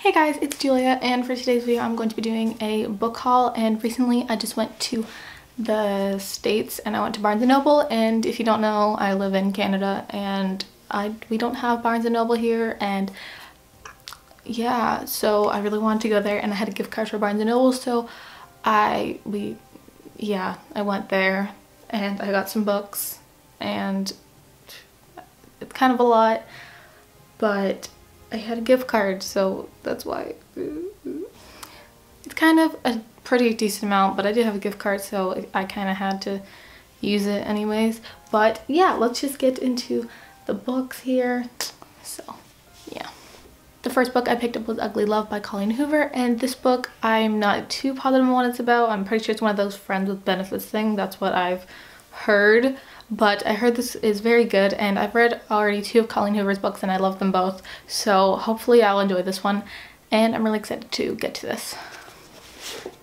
Hey guys, it's Julia, and for today's video I'm going to be doing a book haul. And recently I just went to the States and I went to Barnes & Noble, and if you don't know, I live in Canada and we don't have Barnes & Noble here, and yeah, so I really wanted to go there and I had a gift card for Barnes & Noble, so I went there and I got some books, and it's kind of a lot, but I had a gift card, so that's why. It's kind of a pretty decent amount, but I did have a gift card, so I kind of had to use it anyways. But yeah, let's just get into the books here. So yeah. The first book I picked up was Ugly Love by Colleen Hoover, and this book I'm not too positive on what it's about. I'm pretty sure it's one of those friends with benefits thing. That's what I've heard. But I heard this is very good, and I've read already 2 of Colleen Hoover's books and I love them both, so hopefully I'll enjoy this one, and I'm really excited to get to this.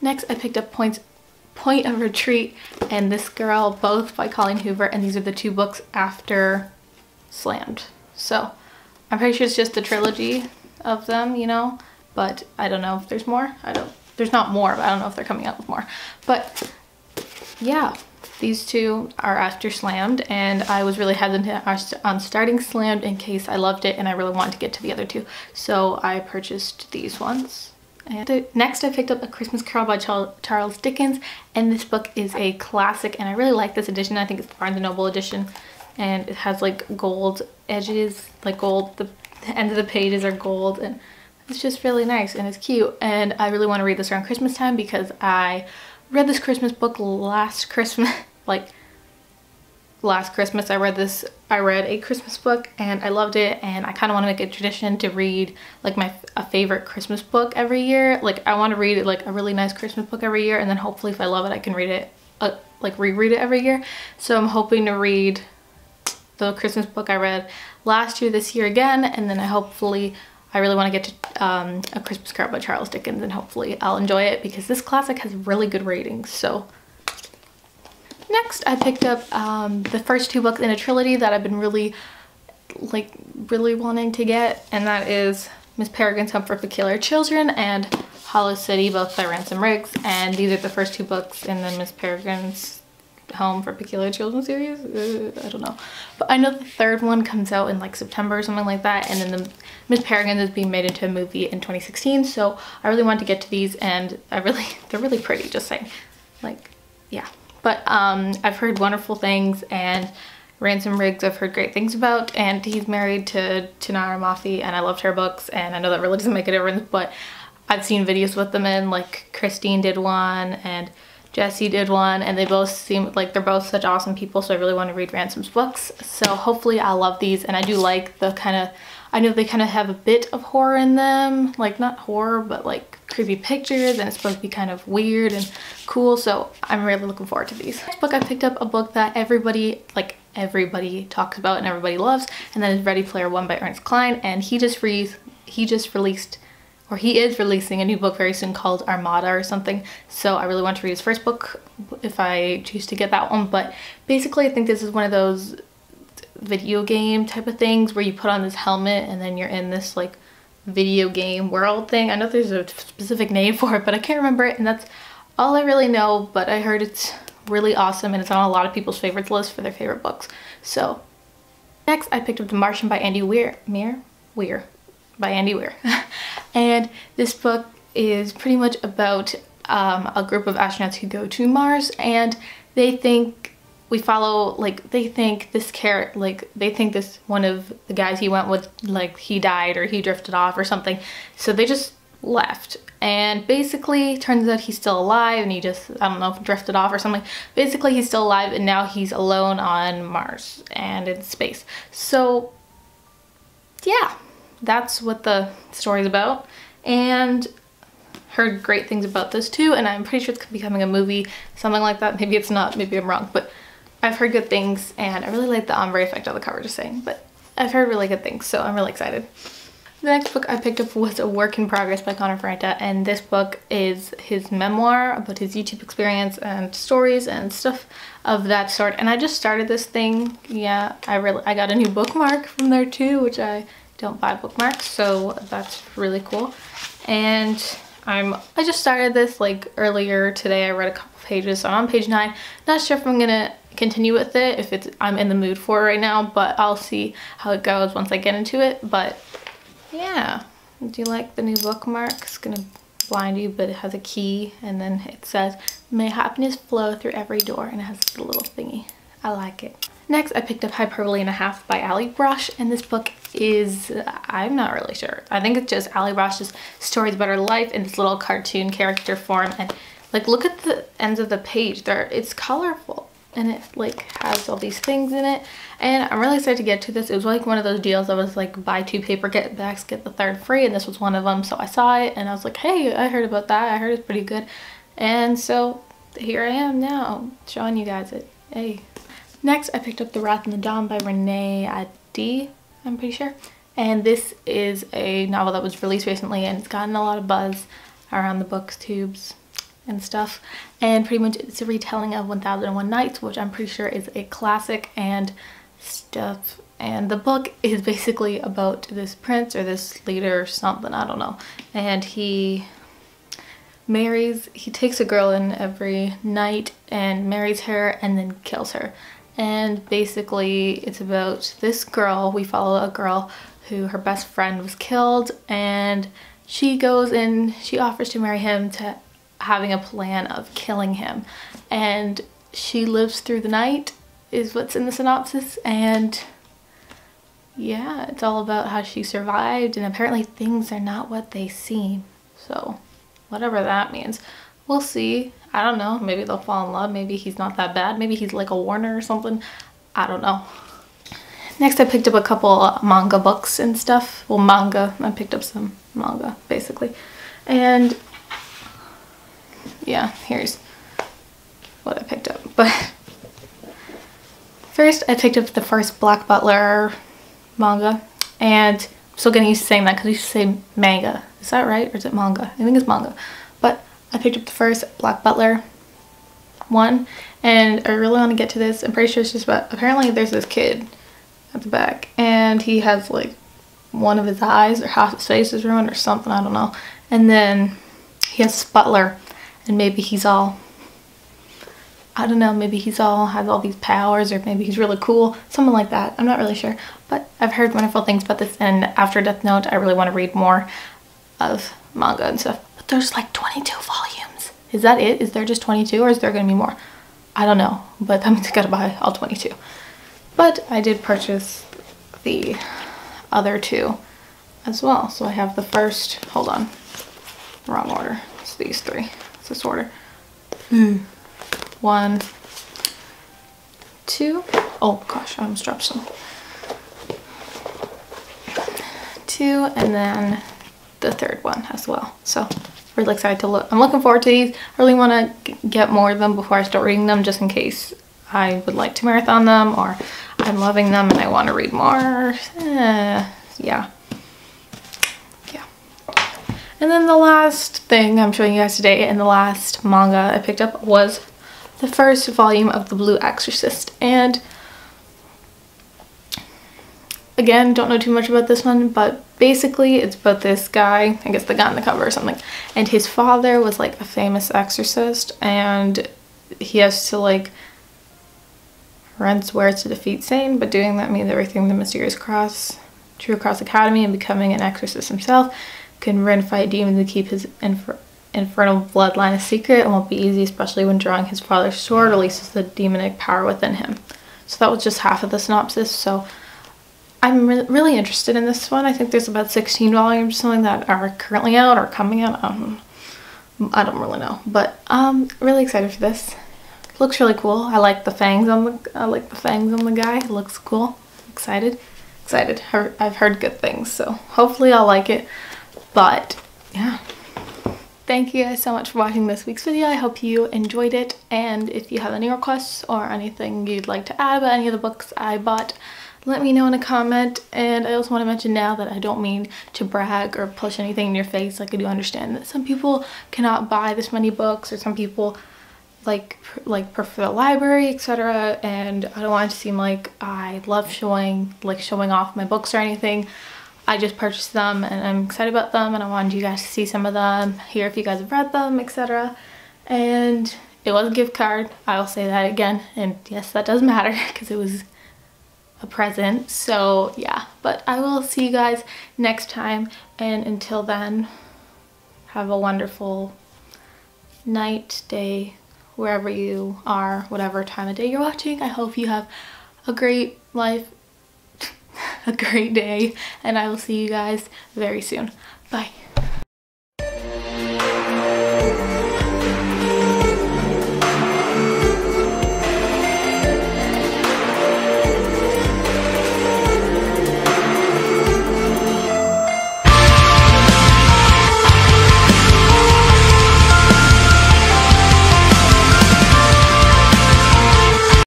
Next I picked up Point of Retreat and This Girl, both by Colleen Hoover, and these are the 2 books after Slammed. So I'm pretty sure it's just the trilogy of them, you know, but I don't know if there's more. There's not more, but I don't know if they're coming out with more. But yeah. These 2 are after Slammed, and I was really hesitant on starting Slammed in case I loved it and I really wanted to get to the other 2. So I purchased these ones. And next I picked up A Christmas Carol by Charles Dickens, and this book is a classic and I really like this edition. I think it's the Barnes & Noble edition, and it has like gold edges, like gold, the ends of the pages are gold, and it's just really nice and it's cute, and I really want to read this around Christmas time because I read this Christmas book last Christmas. Last Christmas I read a Christmas book and I loved it, and I kind of want to make a tradition to read like a favorite Christmas book every year. Like I want to read like a really nice Christmas book every year, and then hopefully if I love it I can read it, like reread it every year. So I'm hoping to read the Christmas book I read last year this year again, and then I really want to get to A Christmas Carol by Charles Dickens, and hopefully I'll enjoy it because this classic has really good ratings. So next I picked up the first 2 books in a trilogy that I've been really wanting to get, and that is Miss Peregrine's Home for Peculiar Children and Hollow City, both by Ransom Riggs, and these are the first 2 books in the Miss Peregrine's Home for Peculiar Children series. I don't know, but I know the 3rd one comes out in like September or something like that, and then the Miss Peregrine is being made into a movie in 2016, so I really want to get to these, and they're really pretty, just saying. Like, yeah. But I've heard wonderful things, and Ransom Riggs I've heard great things about, and he's married to Tanara Mafi, and I loved her books, and I know that really doesn't make a difference, but I've seen videos with them in, like Christine did one and Jessie did one, and they both seem like they're both such awesome people, so I really want to read Ransom's books. So hopefully I'll love these, and I do like the kind of, I know they kind of have a bit of horror in them, like not horror, but like creepy pictures, and it's supposed to be kind of weird and cool, so I'm really looking forward to these. Next book I picked up a book that everybody talks about and everybody loves, and that is Ready Player One by Ernest Cline, and he is releasing a new book very soon called Armada or something, so I really want to read his first book if I choose to get that one. But basically I think this is one of those video game type of things where you put on this helmet and then you're in this like video game world thing. I know there's a specific name for it, but I can't remember it, and that's all I really know, but I heard it's really awesome and it's on a lot of people's favorites list for their favorite books. So next I picked up The Martian by Andy Weir. And this book is pretty much about a group of astronauts who go to Mars, and they think this one of the guys he went with, like, he died or he drifted off or something, so they just left, and basically turns out he's still alive, and he just, I don't know, drifted off or something. Basically he's still alive, and now he's alone on Mars and in space. So yeah, that's what the story's about, and heard great things about this too, and I'm pretty sure it's becoming a movie, something like that. Maybe it's not, maybe I'm wrong, but I've heard good things, and I really like the ombre effect on the cover, just saying, but I've heard really good things, so I'm really excited. The next book I picked up was A Work in Progress by Connor Ferranta, and this book is his memoir about his YouTube experience and stories and stuff of that sort, and I just started this thing. Yeah, I got a new bookmark from there too, which I don't buy bookmarks, so that's really cool. And I just started this like earlier today. I read a couple pages, so I'm on page 9. Not sure if I'm gonna continue with it, if I'm in the mood for it right now, but I'll see how it goes once I get into it. But yeah, do you like the new bookmark? It's gonna blind you, but it has a key, and then it says, "May happiness flow through every door," and it has the little thingy. I like it. Next, I picked up Hyperbole and a Half by Ali Brosh, and this book is, I'm not really sure. I think it's just Ali Brosh's stories about her life in this little cartoon character form, and like look at the ends of the page. It's colorful, and it like has all these things in it, and I'm really excited to get to this. It was like one of those deals that was like buy 2 paperbacks, get the 3rd free, and this was one of them. So I saw it and I was like, hey, I heard about that. I heard it's pretty good, and so here I am now showing you guys it. Hey. Next, I picked up The Wrath and the Dawn by Renee Adi, I'm pretty sure. And this is a novel that was released recently, and it's gotten a lot of buzz around the booktubes and stuff. And pretty much it's a retelling of 1001 Nights, which I'm pretty sure is a classic and stuff. And the book is basically about this prince or this leader or something, I don't know. And he takes a girl in every night and marries her and then kills her. And basically it's about this girl. We follow a girl who her best friend was killed, and she goes and she offers to marry him to having a plan of killing him. And she lives through the night is what's in the synopsis, and yeah, it's all about how she survived, and apparently things are not what they seem. So whatever that means. We'll see. I don't know. Maybe they'll fall in love. Maybe he's not that bad. Maybe he's like a Warner or something. I don't know. Next, I picked up a couple manga books and stuff. Well, manga. I picked up some manga, basically. And yeah, here's what I picked up. But first, I picked up the first Black Butler manga. And I'm still getting used to saying that because we used to say manga. Is that right? Or is it manga? I think it's manga. But I picked up the first Black Butler one, and I really want to get to this. I'm pretty sure it's just about, apparently there's this kid at the back, and he has like one of his eyes or half his face is ruined or something, I don't know. And then he has Butler, and maybe he's all, I don't know, maybe he's all has all these powers, or maybe he's really cool, something like that. I'm not really sure, but I've heard wonderful things about this, and after Death Note I really want to read more of manga and stuff. But there's like 22 volumes. Is that it? Is there just 22, or is there gonna be more? I don't know, but that means I gotta buy all 22. But I did purchase the other 2 as well. So I have the first, hold on, wrong order. It's these 3. It's this order. 1, 2. Oh gosh, I almost dropped some. 2, and then the 3rd one as well. So really excited to look. I'm looking forward to these. I really want to get more of them before I start reading them, just in case I would like to marathon them, or I'm loving them and I want to read more. Yeah. And then the last thing I'm showing you guys today, and the last manga I picked up, was the first volume of The Blue Exorcist. And again, don't know too much about this one, but basically it's about this guy, I guess the guy on the cover or something, and his father was like a famous exorcist, and he has to like run swears to defeat Satan, but doing that means everything the mysterious True Cross Academy, and becoming an exorcist himself can run, fight demons, and keep his infernal bloodline a secret. It won't be easy, especially when drawing his father's sword releases the demonic power within him. So that was just half of the synopsis. So I'm really interested in this one. I think there's about 16 volumes, something that are currently out or coming out. I don't really know, but I'm really excited for this. It looks really cool. I like the fangs on the guy. It looks cool. Excited. I've heard good things, so hopefully I'll like it. But yeah. Thank you guys so much for watching this week's video. I hope you enjoyed it, and if you have any requests or anything you'd like to add about any of the books I bought, let me know in a comment. And I also want to mention now that I don't mean to brag or push anything in your face. Like, I do understand that some people cannot buy this many books, or some people like prefer the library, etc. And I don't want it to seem like I love showing off my books or anything. I just purchased them and I'm excited about them, and I wanted you guys to see some of them, hear if you guys have read them, etc. And it was a gift card, I will say that again, and yes, that does matter because it was a present. So yeah, but I will see you guys next time, and until then, have a wonderful night, day, wherever you are, whatever time of day you're watching. I hope you have a great life, a great day, and I will see you guys very soon. Bye.